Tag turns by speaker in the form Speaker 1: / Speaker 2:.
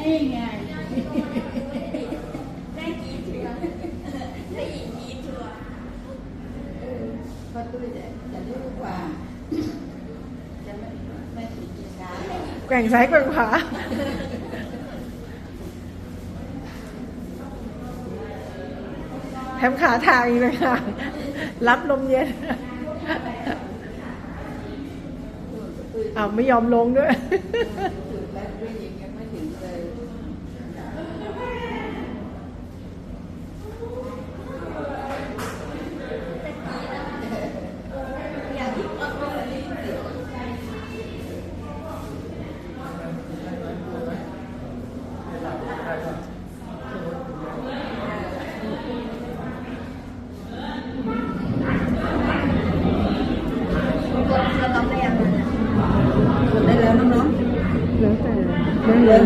Speaker 1: นี่ไง
Speaker 2: ได้กี่เถื่อได้อีกกี่เถื่อ
Speaker 1: ก็ตุ้ยจะรู้กว่าจะไม่ติดกิจการ
Speaker 3: แกว่งซ้ายแกว่งขวาแถมขาทางอีกเลยค่ะรับลมเย็นอ้าวไม่ยอมลงด้วย
Speaker 1: ถึงแล้วด้วยยังไม่ถึงเลย
Speaker 2: อยากที่อดเลย
Speaker 1: ได้แล้วน้องๆ
Speaker 3: แล้วแต่เรื่อง